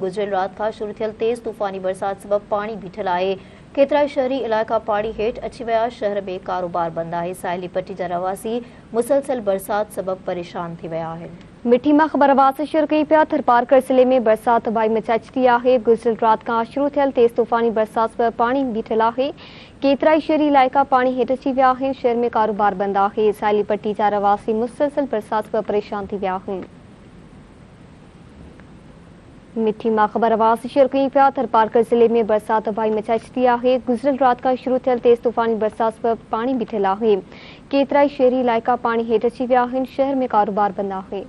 गुजरियल रात खां शुरू थियल तेज़ तूफ़ानी बरसात सबब पानी बीठल आहे। केतिरा शहरी इलाइक़ा पाणी हेठि अची विया। शहर में कारोबार बंदि आहे। साहिली पट्टी जा रवासी मुसलसल बरसात सबब परेशान थी विया आहिनि। मिठी मां ख़बर आवाज़ शेयर कई पिया। थरपारकर ज़िले में बरसात तबाही मचाए आहे। गुजरियल रात खां शुरू थियल तेज़ तूफ़ानी बरसात सबब पाणी बीठल आहे। केतिरा ई शहरी इलाइक़ा पाणी हेठि अची विया आहिनि। शहर में कारोबार बंदि आहे। साहिली पट्टी जा रवासी मुसलसल बरसात सबब परेशान थी विया आहिनि। मिठी मां ख़बर आवाज़ शेयर कई पिया। थरपारकर ज़िले में बरसात तबाही मचाए आहे। गुजरियल रात खां शुरू थियल तेज़ तूफ़ानी बरसात सबब पाणी बीठल आहे। केतिरा ई शहरी इलाइक़ा पाणी हेठि अची विया आहिनि। शहर में कारोबार बंदि आहे।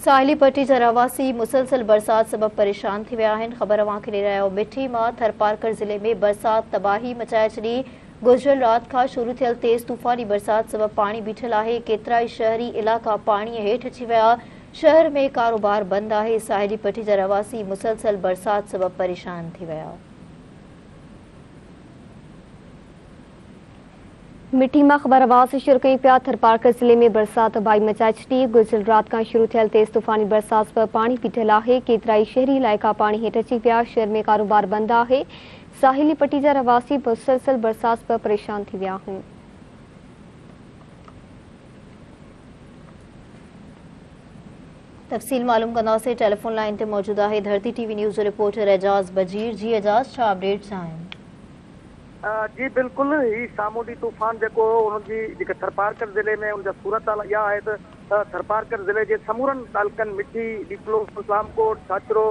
साहिली पट्टी जा रवासी मुसलसल बरसात सबब परेशान थी विया आहिनि। ख़बर अव्हांखे ॾेई रहिया आहियूं। मिठी मां थरपारकर ज़िले में बरसात तबाही मचाए छॾी। गुजरियल रात खां शुरू थियल तेज़ तूफ़ानी बरसात सबब पाणी बीठल आहे। केतिरा ई शहरी इलाइक़ा पाणीअ हेठि अची विया। शहर में कारोबार बंदि आहे। साहिली पट्टी जा रवासी मुसलसल बरसात सबब परेशान थी विया। मिठी मां ख़बर आवाज़ शेयर कई पिया। थरपारकर ज़िले में बरसात तबाही मचाए छॾी। गुजरियल रात खां शुरू थियल तेज़ तूफ़ानी बरसात सबब पाणी बीठल आहे। केतिरा ई शहरी इलाइक़ा पाणी हेठि अची विया। शहर में कारोबार बंदि आहे। साहिली पट्टी जा रवासी मुसलसल बरसात सबब परेशान थी विया आहिनि। तफ़सील मालूम कंदासीं। टेलीफोन लाइन ते मौजूद आहे धरती टीवी न्यूज़ जो रिपोर्टर एजाज़ बजीर। जी एजाज़, छा अपडेट्स आहिनि? जी बिल्कुल, ही सामूंडी तूफ़ान जेको उनजी थरपारकर ज़िले में उनजा सूरत हाल इहा आहे त थरपारकर ज़िले जे समूरनि तालुकनि मिठी, डीपलो, इस्लामकोट, छाछरो,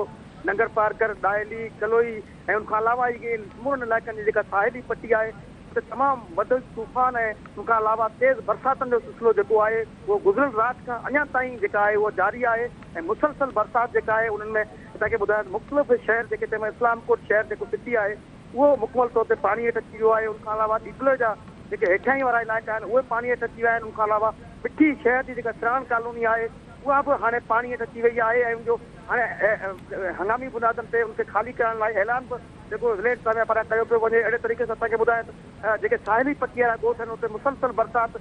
नंगर पारकर, डायली, कलोई ऐं उनखां अलावा इहे समूरनि इलाइक़नि जी जेका साहिली पट्टी आहे उते तमामु वधीक तूफ़ान ऐं उनखां अलावा तेज़ बरसातनि जो सिलसिलो जेको आहे उहो गुज़रियल राति खां अञा ताईं जेका आहे उहा जारी आहे ऐं मुसलसल बरसाति जेका आहे उन्हनि में असांखे ॿुधायो मुख़्तलिफ़ शहर जेके तंहिंमें इस्लामकोट शहर जेको सिटी आहे उहो मुकमल तौर ते पाणी हेठि अची वियो आहे। उनखां अलावा डीपलो जा जेके हेठाई वारा इलाइक़ा आहिनि उहे पाणी हेठि अची विया आहिनि। उनखां अलावा मिठी शहर जी जेका सराण कॉलोनी आहे उहा बि हाणे पाणी हेठि अची वई आहे ऐं उनजो हाणे हंगामी बुनियादनि ते उनखे ख़ाली करण लाइ ऐलान बि जेको विलेज सर्वे पारां कयो पियो वञे। अहिड़े तरीक़े सां असांखे ॿुधाए त जेके साहिली पट्टी वारा ॻोठ आहिनि उते मुसलसल बरसाति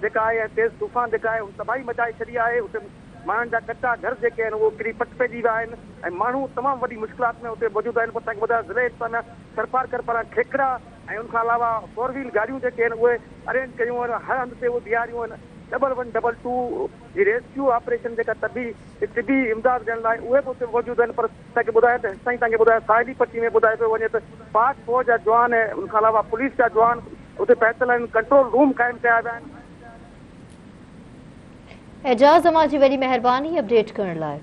जेका आहे ऐं तेज़ तूफ़ान जेका आहे उन तबाही मचाए छॾी आहे। उते माण्हुनि जा कचा घर जेके आहिनि उहो किरी पट पइजी विया आहिनि ऐं माण्हू तमामु वॾी मुश्किलात में उते मौजूदु आहिनि। पोइ असांखे ॿुधायो ज़िले इंसान थरपारकर पारां ठेकड़ा ऐं उनखां अलावा 4 व्हील गाॾियूं जेके आहिनि उहे अरेंज कयूं आहिनि। हर हंधि ते उहे बीहारियूं आहिनि। 112 जी रेस्क्यू ऑपरेशन जेका तिबी इमदाद ॾियण लाइ उहे बि उते मौजूदु आहिनि। पर असांखे ॿुधायो त साईं तव्हांखे ॿुधायो साहिली पट्टी में ॿुधाए पियो वञे त पाक फौज जा जवान ऐं उनखां अलावा पुलिस जा जवान उते पहुतल आहिनि। कंट्रोल रूम क़ाइमु कया विया आहिनि। एजाज़, तव्हांजी वॾी महिरबानी अपडेट करण लाइ।